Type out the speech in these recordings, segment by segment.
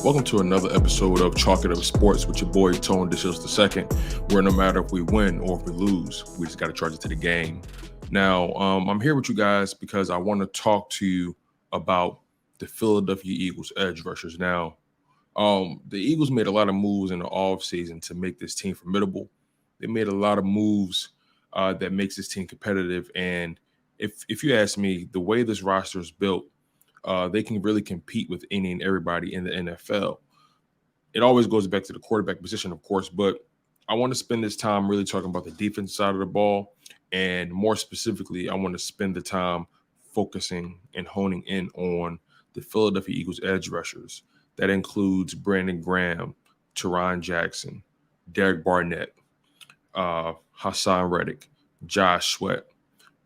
Welcome to another episode of Chalk It Up Sports with your boy Tone DeShields II, where no matter if we win or if we lose, we just got to charge it to the game. Now, I'm here with you guys because I want to talk to you about the Philadelphia Eagles edge rushers. Now, the Eagles made a lot of moves in the offseason to make this team formidable. They made a lot of moves that makes this team competitive. And if you ask me, the way this roster is built, they can really compete with any and everybody in the NFL. It always goes back to the quarterback position, of course, but I want to spend this time really talking about the defense side of the ball. And more specifically, I want to spend the time focusing and honing in on the Philadelphia Eagles edge rushers. That includes Brandon Graham, Tarron Jackson, Derek Barnett, Hassan Reddick, Josh Sweat,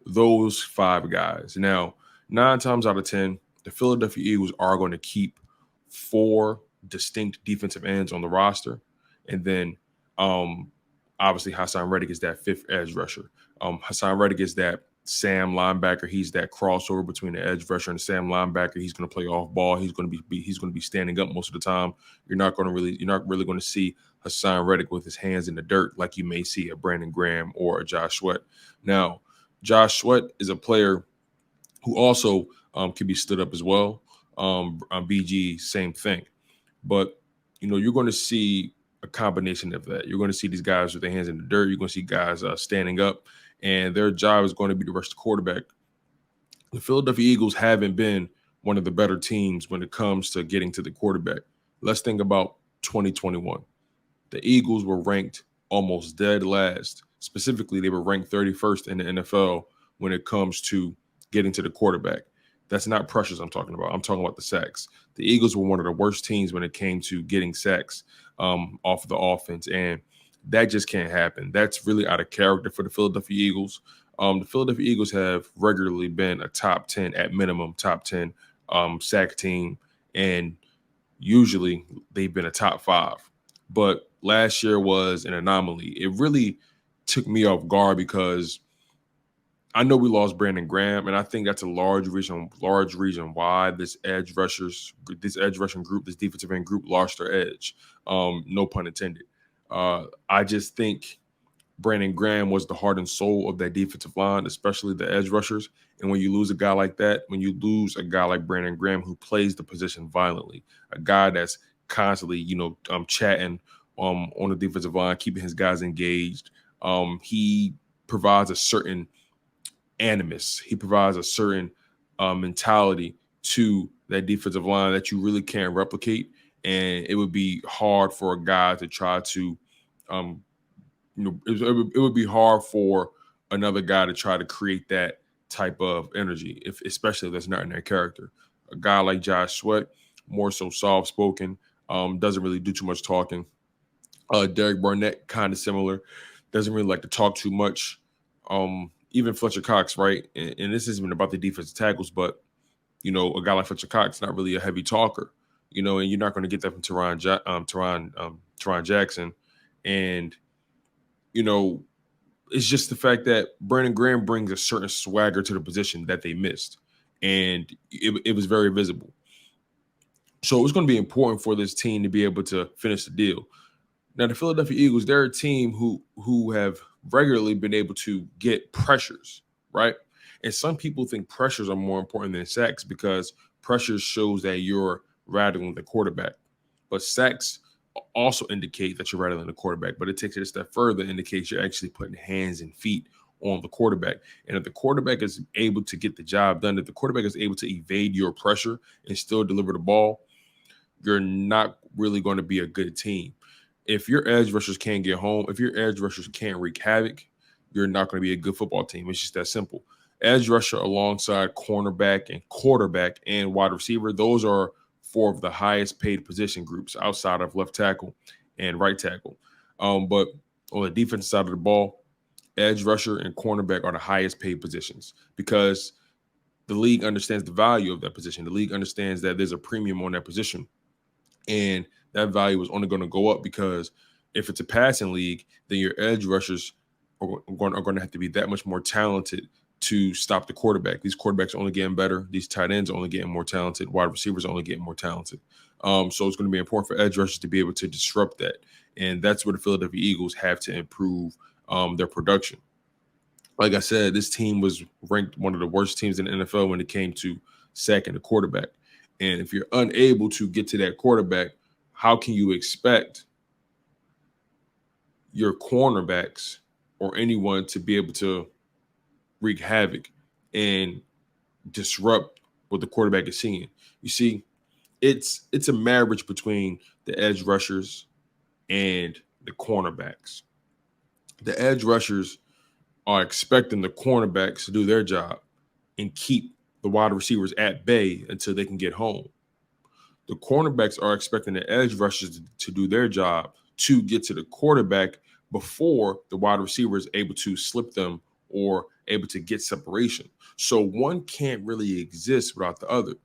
those five guys. Now, 9 times out of 10, the Philadelphia Eagles are going to keep 4 distinct defensive ends on the roster. And then obviously Hassan Reddick is that 5th edge rusher. Hassan Reddick is that Sam linebacker. He's that crossover between the edge rusher and the Sam linebacker. He's going to play off ball. He's going to be standing up most of the time. You're not really going to see Hassan Reddick with his hands in the dirt like you may see a Brandon Graham or a Josh Sweat. Now, Josh Sweat is a player who also can be stood up as well. BG, same thing. But, you're going to see a combination of that. You're going to see these guys with their hands in the dirt. You're going to see guys standing up, and their job is going to be to rush the quarterback. The Philadelphia Eagles haven't been one of the better teams when it comes to getting to the quarterback. Let's think about 2021. The Eagles were ranked almost dead last. Specifically, they were ranked 31st in the NFL when it comes to getting to the quarterback. That's not pressures I'm talking about. I'm talking about the sacks. The Eagles were one of the worst teams when it came to getting sacks off of the offense, and that just can't happen. That's really out of character for the Philadelphia Eagles. The Philadelphia Eagles have regularly been a top 10, at minimum, top 10 sack team, and usually they've been a top 5. But last year was an anomaly. It really took me off guard because I know we lost Brandon Graham, and I think that's a large reason why this edge rushing group, this defensive end group, lost their edge. No pun intended. I just think Brandon Graham was the heart and soul of that defensive line, especially the edge rushers. And when you lose a guy like that, when you lose a guy like Brandon Graham who plays the position violently, a guy that's constantly, chatting on the defensive line, keeping his guys engaged, he provides a certain animus. He provides a certain mentality to that defensive line that you really can't replicate. And it would be hard for a guy to try to, it would be hard for another guy to try to create that type of energy, especially if that's not in their character. A guy like Josh Sweat, more so soft-spoken, doesn't really do too much talking. Derek Barnett, kind of similar, doesn't really like to talk too much. Even Fletcher Cox, right? And this isn't about the defensive tackles, but, a guy like Fletcher Cox, not really a heavy talker, and you're not going to get that from Tarron Jackson. And, it's just the fact that Brandon Graham brings a certain swagger to the position that they missed. And it was very visible. So it was going to be important for this team to be able to finish the deal. Now, the Philadelphia Eagles, they're a team who have regularly been able to get pressures, right? And some people think pressures are more important than sacks because pressures shows that you're rattling the quarterback. But sacks also indicate that you're rattling the quarterback, but it takes it a step further, indicates you're actually putting hands and feet on the quarterback. And if the quarterback is able to get the job done, if the quarterback is able to evade your pressure and still deliver the ball, you're not really going to be a good team. If your edge rushers can't get home, if your edge rushers can't wreak havoc, you're not going to be a good football team. It's just that simple. Edge rusher alongside cornerback and quarterback and wide receiver, those are 4 of the highest paid position groups outside of left tackle and right tackle. But on the defensive side of the ball, edge rusher and cornerback are the highest paid positions because the league understands the value of that position. The league understands that there's a premium on that position. And that value is only going to go up because if it's a passing league, then your edge rushers are going to have to be that much more talented to stop the quarterback. These quarterbacks are only getting better. These tight ends are only getting more talented. Wide receivers are only getting more talented. So it's going to be important for edge rushers to be able to disrupt that. And that's where the Philadelphia Eagles have to improve their production. Like I said, this team was ranked one of the worst teams in the NFL when it came to sacking the quarterback. And if you're unable to get to that quarterback, how can you expect your cornerbacks or anyone to be able to wreak havoc and disrupt what the quarterback is seeing? You see, it's a marriage between the edge rushers and the cornerbacks. The edge rushers are expecting the cornerbacks to do their job and keep the wide receivers at bay until they can get home. The cornerbacks are expecting the edge rushers to do their job to get to the quarterback before the wide receiver is able to slip them or able to get separation. So one can't really exist without the other.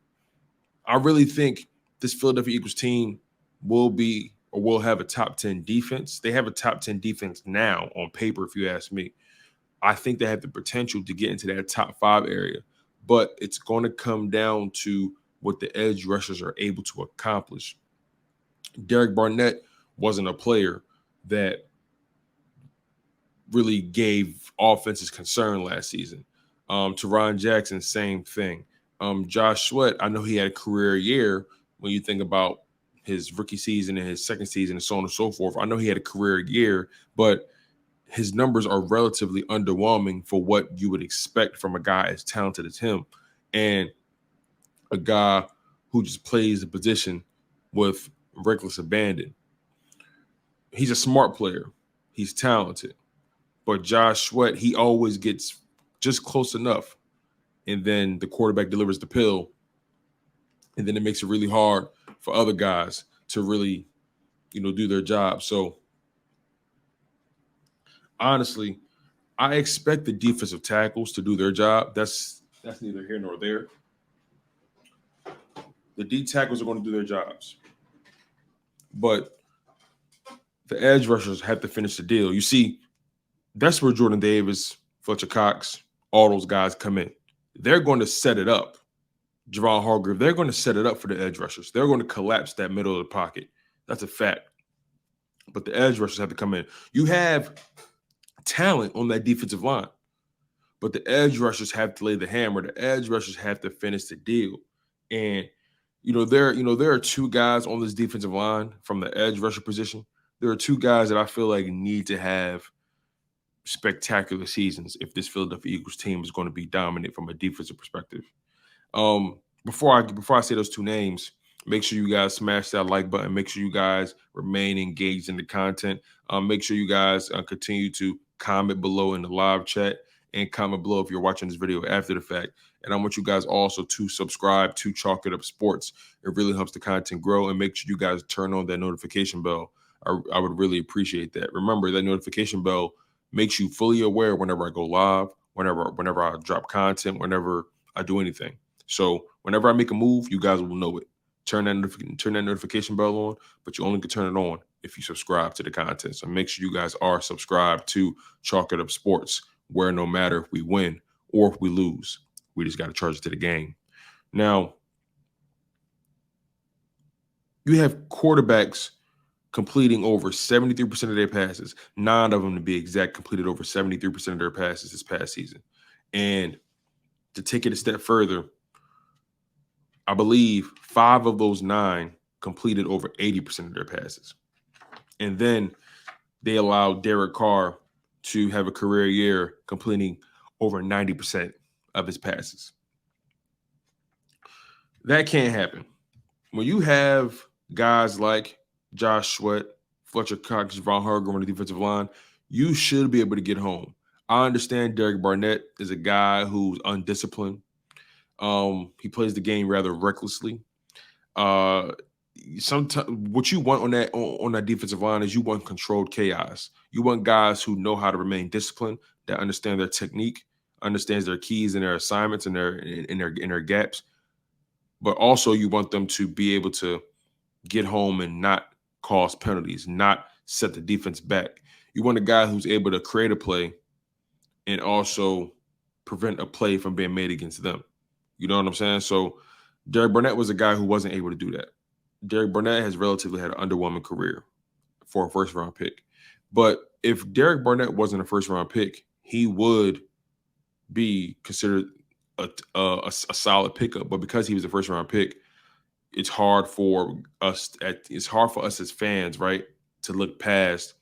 I really think this Philadelphia Eagles team will have a top 10 defense. They have a top 10 defense now on paper, if you ask me. I think they have the potential to get into that top 5 area, but it's going to come down to what the edge rushers are able to accomplish. Derek Barnett wasn't a player that really gave offenses concern last season. Tarron Jackson, same thing. Josh Sweat, I know he had a career year when you think about his rookie season and his second season and so on and so forth. I know he had a career year, but his numbers are relatively underwhelming for what you would expect from a guy as talented as him and a guy who just plays the position with reckless abandon. He's a smart player. He's talented. But Josh Sweat, he always gets just close enough. And then the quarterback delivers the pill. And then it makes it really hard for other guys to really, do their job. So honestly, I expect the defensive tackles to do their job. That's neither here nor there. The D tackles are going to do their jobs. But the edge rushers have to finish the deal. You see, that's where Jordan Davis, Fletcher Cox, all those guys come in. They're going to set it up. Javon Hargrave, they're going to set it up for the edge rushers. They're going to collapse that middle of the pocket. That's a fact. But the edge rushers have to come in. You have talent on that defensive line, but the edge rushers have to lay the hammer. The edge rushers have to finish the deal. And there are 2 guys on this defensive line from the edge rusher position. There are 2 guys that I feel like need to have spectacular seasons if this Philadelphia Eagles team is going to be dominant from a defensive perspective. Before I say those 2 names, make sure you guys smash that like button. Make sure you guys remain engaged in the content. Make sure you guys continue to comment below in the live chat and comment below if you're watching this video after the fact. And I want you guys also to subscribe to Chalk It Up Sports. It really helps the content grow. And make sure you guys turn on that notification bell. I would really appreciate that. Remember, that notification bell makes you fully aware whenever I go live, whenever I drop content, whenever I do anything. So whenever I make a move, you guys will know it. Turn that notification bell on, but you only can turn it on if you subscribe to the content. So make sure you guys are subscribed to Chalk It Up Sports, where no matter if we win or if we lose, we just got to charge it to the game. Now, you have quarterbacks completing over 73% of their passes. 9 of them, to be exact, completed over 73% of their passes this past season. And to take it a step further, I believe 5 of those 9 completed over 80% of their passes. And then they allowed Derek Carr to have a career year completing over 90% of his passes. That can't happen. When you have guys like Josh Sweat, Fletcher Cox, Javon Hargrave on the defensive line, you should be able to get home. I understand Derek Barnett is a guy who's undisciplined. He plays the game rather recklessly. Sometimes what you want on that defensive line is you want controlled chaos. You want guys who know how to remain disciplined, that understand their technique, understands their keys and their assignments and their gaps. But also you want them to be able to get home and not cause penalties, not set the defense back. You want a guy who's able to create a play and also prevent a play from being made against them. You know what I'm saying? So Derek Burnett was a guy who wasn't able to do that. Derek Burnett has relatively had an underwhelming career for a first round pick. But if Derek Burnett wasn't a first round pick, he would be considered a solid pickup. But because he was a first round pick, it's hard for us as fans, right, to look past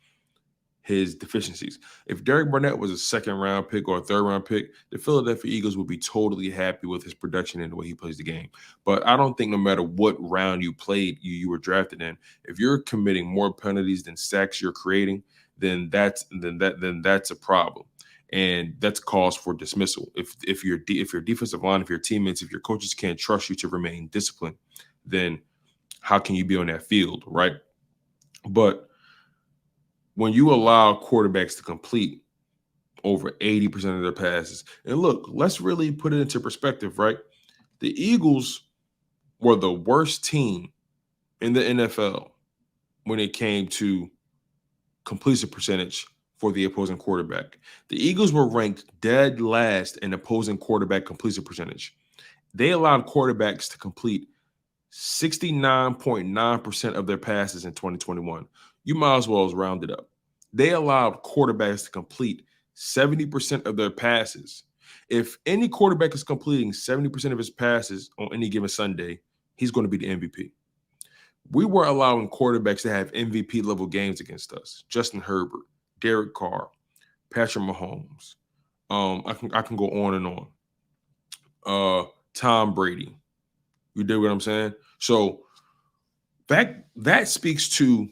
his deficiencies. If Derek Burnett was a second round pick or a third round pick, the Philadelphia Eagles would be totally happy with his production and the way he plays the game. But I don't think no matter what round you played, you were drafted in, if you're committing more penalties than sacks you're creating, then that's a problem. And that's cause for dismissal. If your defensive line, if your teammates, if your coaches can't trust you to remain disciplined, then how can you be on that field, right? But when you allow quarterbacks to complete over 80% of their passes, and look, let's really put it into perspective, right? The Eagles were the worst team in the NFL when it came to completion percentage for the opposing quarterback. The Eagles were ranked dead last in opposing quarterback completion percentage. They allowed quarterbacks to complete 69.9% of their passes in 2021. You might as well round it up. They allowed quarterbacks to complete 70% of their passes. If any quarterback is completing 70% of his passes on any given Sunday, he's going to be the MVP. We were allowing quarterbacks to have MVP level games against us. Justin Herbert, Derek Carr, Patrick Mahomes. I can go on and on. Tom Brady. You dig what I'm saying? So that speaks to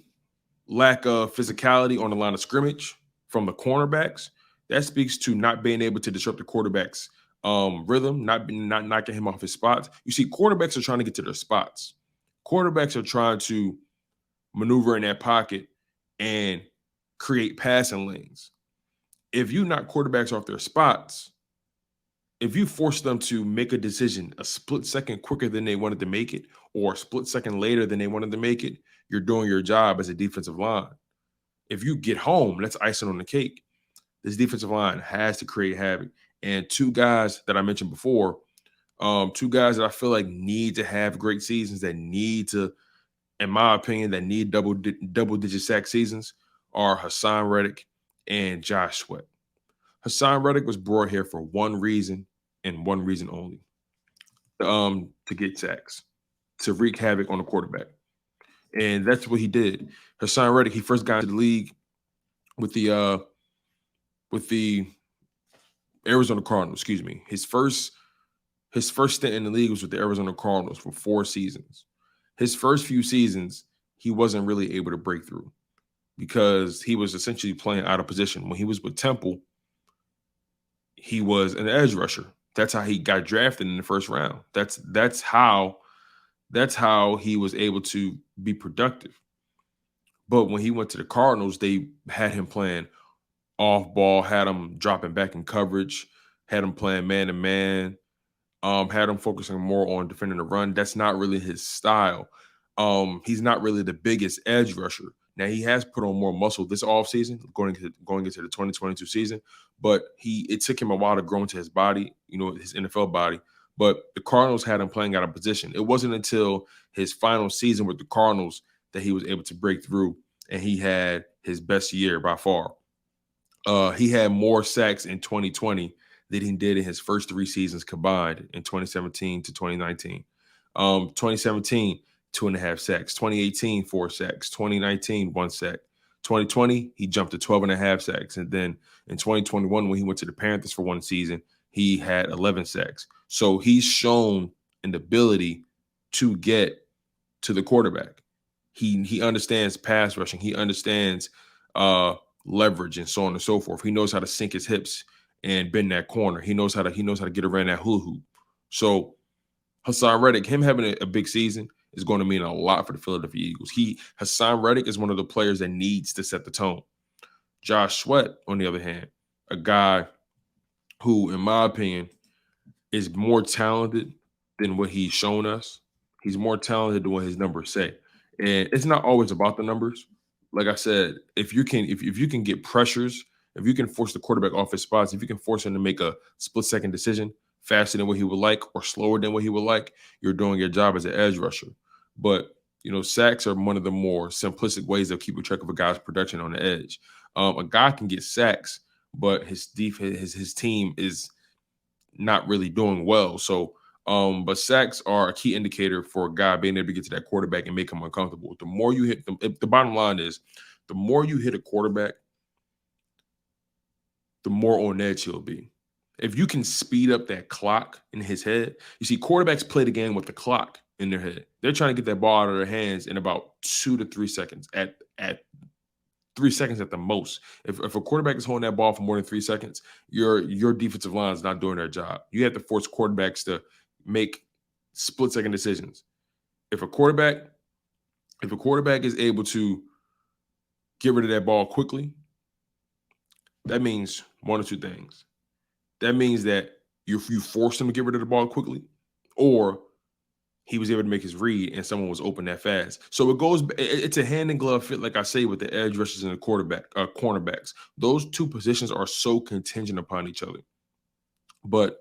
lack of physicality on the line of scrimmage from the cornerbacks. That speaks to not being able to disrupt the quarterback's rhythm, not knocking him off his spots. You see, quarterbacks are trying to get to their spots. Quarterbacks are trying to maneuver in that pocket and create passing lanes. If you knock quarterbacks off their spots, if you force them to make a decision a split second quicker than they wanted to make it, or a split second later than they wanted to make it, you're doing your job as a defensive line. If you get home, that's icing on the cake. This defensive line has to create havoc. And two guys that I mentioned before, two guys that I feel like need to have great seasons, that need to, in my opinion, that need double-digit sack seasons are Hassan Reddick and Josh Sweat. Hassan Reddick was brought here for one reason and one reason only, to get sacks, to wreak havoc on the quarterback. And that's what he did. Hassan Reddick, he first got into the league with the Arizona Cardinals, excuse me. His first stint in the league was with the Arizona Cardinals for 4 seasons. His first few seasons, he wasn't really able to break through because he was essentially playing out of position. When he was with Temple, he was an edge rusher. That's how he got drafted in the first round. That's how he was able to be productive. But when he went to the Cardinals, they had him playing off ball, had him dropping back in coverage, had him playing man to man, had him focusing more on defending the run. That's not really his style. He's not really the biggest edge rusher. Now, he has put on more muscle this offseason, going into the 2022 season, but it took him a while to grow into his body, his NFL body. But the Cardinals had him playing out of position. It wasn't until his final season with the Cardinals that he was able to break through, and he had his best year by far. He had more sacks in 2020 than he did in his first 3 seasons combined in 2017 to 2019. 2017, 2.5 sacks. 2018, 4 sacks. 2019, 1 sack. 2020, he jumped to 12.5 sacks. And then in 2021, when he went to the Panthers for 1 season, he had 11 sacks. So he's shown an ability to get to the quarterback. He understands pass rushing. He understands leverage and so on and so forth. He knows how to sink his hips and bend that corner. He knows how to get around that hula hoop. So Hassan Reddick, him having a big season is going to mean a lot for the Philadelphia Eagles. Hassan Reddick is one of the players that needs to set the tone. Josh Sweat, on the other hand, a guy who, in my opinion, is more talented than what he's shown us. He's more talented than what his numbers say. And it's not always about the numbers. Like I said, if you can get pressures If you can force the quarterback off his spots, if you can force him to make a split-second decision faster than what he would like or slower than what he would like, you're doing your job as an edge rusher. But sacks are one of the more simplistic ways of keeping track of a guy's production on the edge. A guy can get sacks, but his team is not really doing well. So, but sacks are a key indicator for a guy being able to get to that quarterback and make him uncomfortable. The more you hit them, the bottom line is, the more you hit a quarterback, the more on edge he'll be. If you can speed up that clock in his head, you see, quarterbacks play the game with the clock in their head. They're trying to get that ball out of their hands in about 2 to 3 seconds. At 3 seconds at the most. If a quarterback is holding that ball for more than 3 seconds, your defensive line is not doing their job. You have to force quarterbacks to make split-second decisions. If a quarterback is able to get rid of that ball quickly, that means one of two things. That means that you forced him to get rid of the ball quickly, or he was able to make his read and someone was open that fast. So it's a hand in glove fit, like I say, with the edge rushers and the cornerbacks. Those two positions are so contingent upon each other. But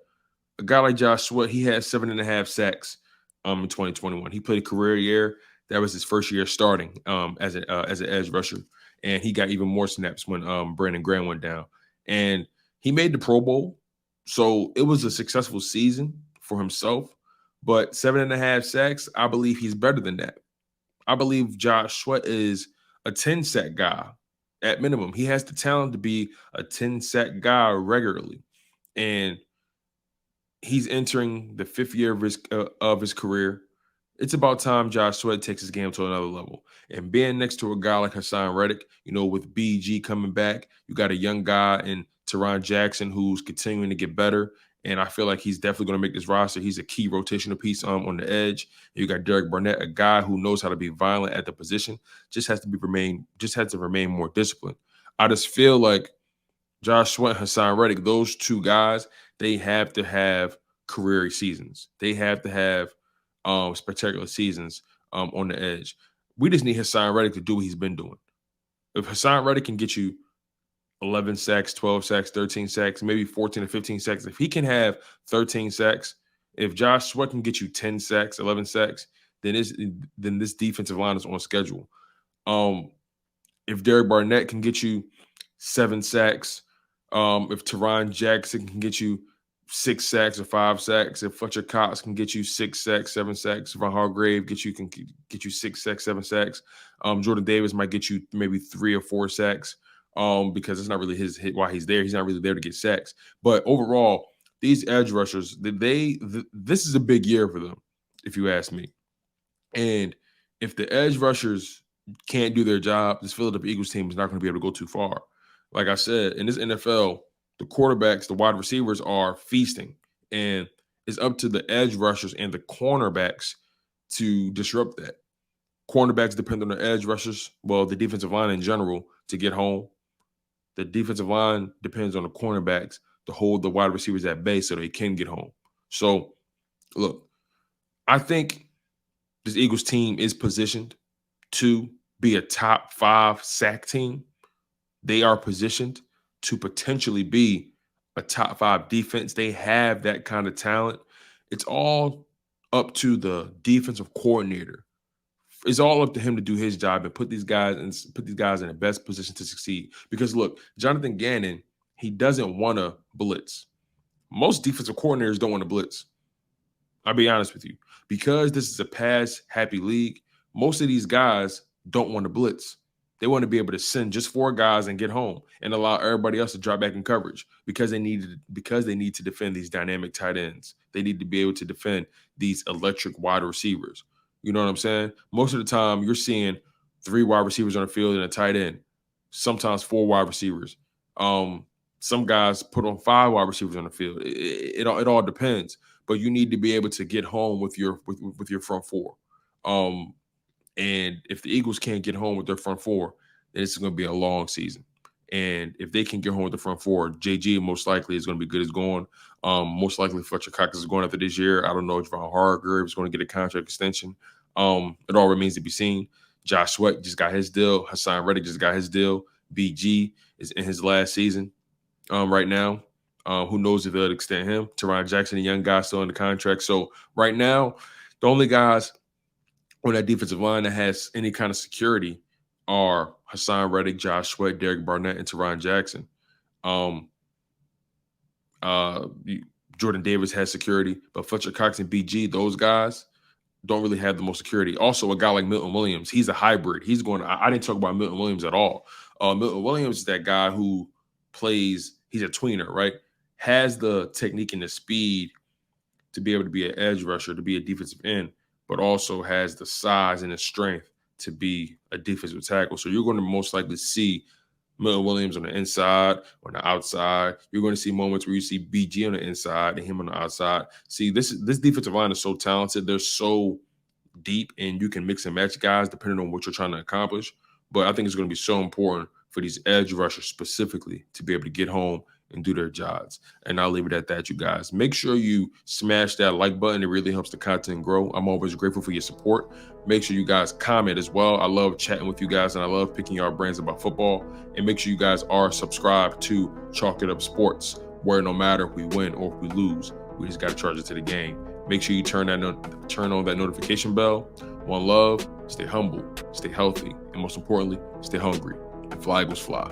a guy like Josh Sweat, he had 7.5 sacks in 2021. He played a career year. That was his first year starting as an edge rusher. And he got even more snaps when Brandon Graham went down. And he made the Pro Bowl. So it was a successful season for himself. But 7.5 sacks, I believe he's better than that. I believe Josh Sweat is a 10-sack guy at minimum. He has the talent to be a 10-sack guy regularly. And he's entering the 5th year of his career. It's about time Josh Sweat takes his game to another level. And being next to a guy like Hassan Reddick, with BG coming back, you got a young guy in Tarron Jackson who's continuing to get better. And I feel like he's definitely going to make this roster. He's a key rotational piece on the edge. You got Burnett, a guy who knows how to be violent at the position, just has to remain more disciplined. I just feel like Josh Sweat and Hassan Reddick, those two guys, they have to have career seasons. They have to have spectacular seasons on the edge. We just need Hassan Reddick to do what he's been doing. If Hassan Reddick can get you 11 sacks, 12 sacks, 13 sacks, maybe 14 or 15 sacks, if he can have 13 sacks, if Josh Sweat can get you 10 sacks, 11 sacks, then this defensive line is on schedule. If Barnett can get you 7 sacks, if Tarron Jackson can get you 6 sacks or 5 sacks, if Fletcher Cox can get you 6 sacks, 7 sacks, Ron Hargrave can get you 6 sacks, 7 sacks, Jordan Davis might get you maybe 3 or 4 sacks, because it's not really his hit while he's there. He's not really there to get sacks. But overall, these edge rushers, this is a big year for them, if you ask me. And if the edge rushers can't do their job, this Philadelphia Eagles team is not going to be able to go too far. Like I said, in this NFL, the quarterbacks, the wide receivers are feasting, and it's up to the edge rushers and the cornerbacks to disrupt that. Cornerbacks depend on the edge rushers, well, the defensive line in general, to get home. The defensive line depends on the cornerbacks to hold the wide receivers at bay so they can get home. So, look, I think this Eagles team is positioned to be a top 5 sack team. They are positioned to potentially be a top 5 defense. They have that kind of talent. It's all up to the defensive coordinator. It's all up to him to do his job and put these guys in the best position to succeed. Because look, Jonathan Gannon, he doesn't want to blitz. Most defensive coordinators don't want to blitz. I'll be honest with you. Because this is a pass-happy league, most of these guys don't want to blitz. They want to be able to send just 4 guys and get home and allow everybody else to drop back in coverage because they need to defend these dynamic tight ends. They need to be able to defend these electric wide receivers. You know what I'm saying? Most of the time, you're seeing 3 wide receivers on the field and a tight end, sometimes 4 wide receivers. Some guys put on 5 wide receivers on the field. It all depends. But you need to be able to get home with your front 4. And if the Eagles can't get home with their front 4, then it's going to be a long season. And if they can get home with the front 4, JG most likely is going to be good as going. Most likely Fletcher Cox is going after this year. I don't know if Ron Hargrave is going to get a contract extension. It all remains to be seen. Josh Sweat just got his deal. Hassan Reddick just got his deal. BG is in his last season right now. Who knows if they'll extend him? Tarron Jackson, a young guy still in the contract. So right now, the only guys on that defensive line that has any kind of security are Hassan Reddick, Josh Sweat, Derek Barnett, and Tarron Jackson. Jordan Davis has security, but Fletcher Cox and BG, those guys don't really have the most security. Also, a guy like Milton Williams, he's a hybrid. He's going. I didn't talk about Milton Williams at all. Milton Williams is that guy who plays. He's a tweener, right? Has the technique and the speed to be able to be an edge rusher, to be a defensive end, but also has the size and the strength to be a defensive tackle. So you're going to most likely see Milton Williams on the inside, on the outside. You're going to see moments where you see BG on the inside and him on the outside. See, this defensive line is so talented. They're so deep, and you can mix and match guys depending on what you're trying to accomplish. But I think it's going to be so important for these edge rushers specifically to be able to get home and do their jobs. And I'll leave it at that, you guys. Make sure you smash that like button. It really helps the content grow. I'm always grateful for your support. Make sure you guys comment as well. I love chatting with you guys, and I love picking your brains about football. And make sure you guys are subscribed to Chalk It Up Sports, where no matter if we win or if we lose, we just got to charge it to the game. Make sure you turn on that notification bell. One love, stay humble, stay healthy, and most importantly, stay hungry. And fly Eagles fly.